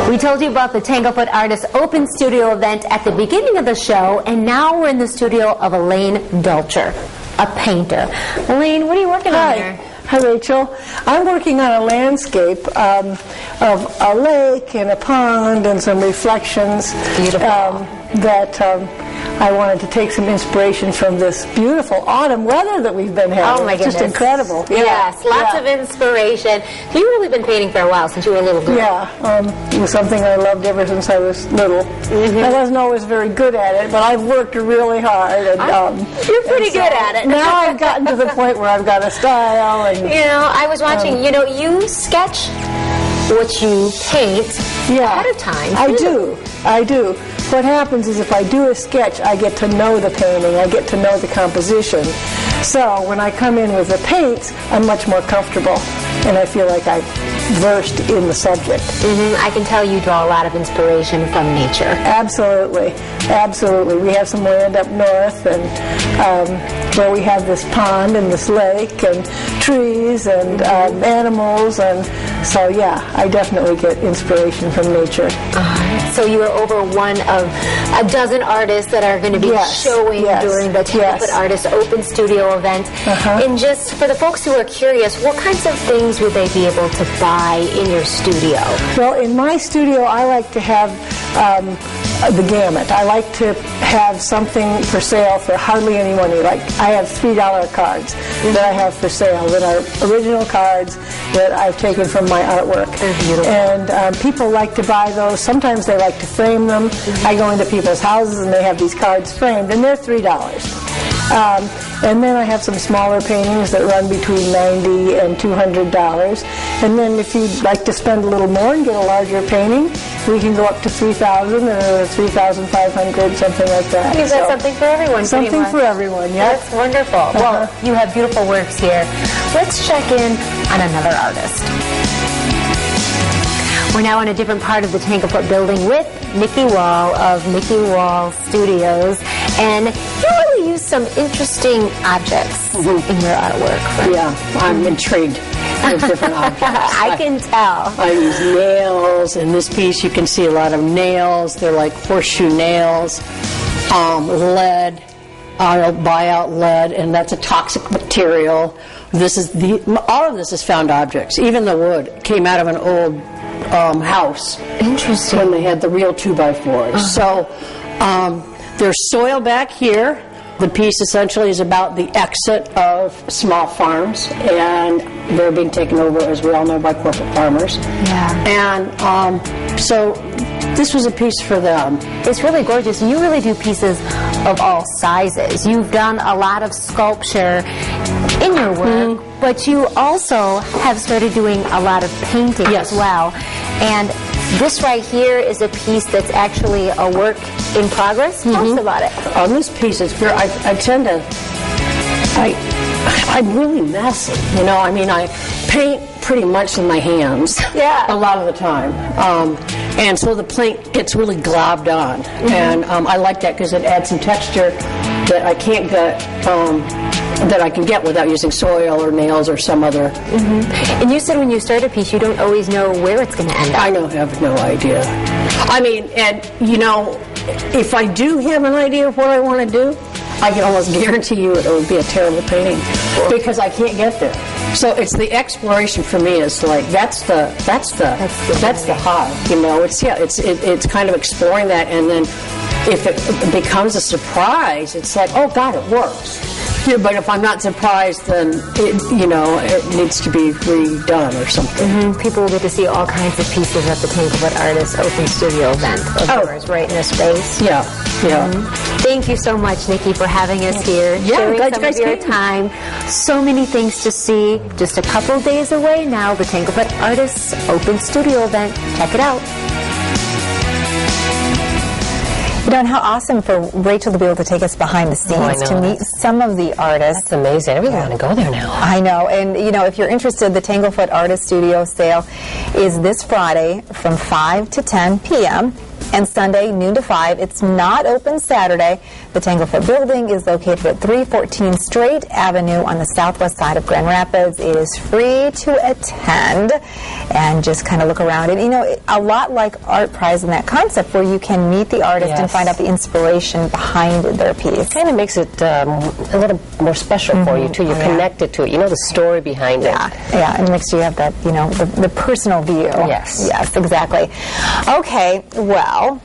We told you about the Tanglefoot Artists Open Studio event at the beginning of the show, and now we're in the studio of Elaine Dulcher, a painter. Elaine, what are you working on here? Hi, Rachel. I'm working on a landscape of a lake and a pond and some reflections that I wanted to take some inspiration from this beautiful autumn weather that we've been having. Oh, my goodness. Just incredible. Yes, lots of inspiration. You've really been painting for a while, since you were a little girl. Yeah, it was something I loved ever since I was little. I wasn't always very good at it, but I've worked really hard. And, you're pretty good at it. Now I've gotten to the point where I've got a style. And, I was watching, you sketch what you paint ahead of time. I do. What happens is if I do a sketch, I get to know the painting, I get to know the composition. So when I come in with the paints, I'm much more comfortable, and I feel like I'm versed in the subject. I can tell you draw a lot of inspiration from nature. Absolutely. We have some land up north, and where we have this pond and this lake and trees and animals, and so I definitely get inspiration from nature. So you are over one of a dozen artists that are going to be showing during the Tanglefoot Artists Open Studio event. And just for the folks who are curious, what kinds of things would they be able to buy in your studio? Well, in my studio, I like to have the gamut. I like to have something for sale for hardly any money. Like I have $3 cards that I have for sale that are original cards that I've taken from my artwork. They're beautiful. And people like to buy those. Sometimes they like to frame them. I go into people's houses and they have these cards framed, and they're $3. And then I have some smaller paintings that run between $90 and $200. And then if you'd like to spend a little more and get a larger painting, we can go up to $3,000 or $3,500, something like that. You've got something for everyone. Something for everyone, yeah. That's wonderful. Well, you have beautiful works here. Let's check in on another artist. We're now in a different part of the Tanglefoot building with Nikki Wall of Nikki Wall Studios, and you really use some interesting objects in your artwork. Right? Yeah, I'm intrigued with different objects. I can tell. I use nails. In this piece you can see a lot of nails. They're like horseshoe nails. Lead. I'll buy out lead, and that's a toxic material. All of this is found objects. Even the wood came out of an old house. Interesting. When they had the real 2x4s. So there's soil back here. The piece essentially is about the exit of small farms, and they're being taken over, as we all know, by corporate farmers. Yeah. And so this was a piece for them. It's really gorgeous. You really do pieces of all sizes. You've done a lot of sculpture in your work, but you also have started doing a lot of painting as well. And this right here is a piece that's actually a work in progress. Tell us about it. On this piece, it's very, I'm really messy. I paint pretty much in my hands a lot of the time. And so the paint gets really globbed on. And I like that because it adds some texture that I can't get, that I can get without using soil or nails or some other. And you said when you start a piece, you don't always know where it's going to end up. I have no idea. If I do have an idea of what I want to do, I can almost guarantee you it will be a terrible painting because I can't get there. So it's the exploration for me is like that's the high. It's kind of exploring that, and then if it becomes a surprise, it's like, oh God, it works. But if I'm not surprised, then it needs to be redone or something. People will get to see all kinds of pieces at the Tanglefoot Artists Open Studio event of yours right in this space. Yeah. Thank you so much, Nikki, for having us here. Yeah, glad you guys your time. So many things to see. Just a couple days away now, the Tanglefoot Artists Open Studio event. Check it out. And how awesome for Rachel to be able to take us behind the scenes to meet some of the artists. That's amazing. I really want to go there now. I know. And, if you're interested, the Tanglefoot Artist Studio sale is this Friday from 5 to 10 p.m. and Sunday, noon to 5. It's not open Saturday. The Tanglefoot building is located at 314 Strait Avenue on the southwest side of Grand Rapids. It is free to attend, and just kind of look around. And, you know, a lot like Art Prize in that concept where you can meet the artist and find out the inspiration behind their piece. Kind of makes it a little more special for you, too. You're connected to it. You know the story behind it. Yeah, and it makes you have that, you know, the personal view. Yes. Yes, exactly. Okay, well,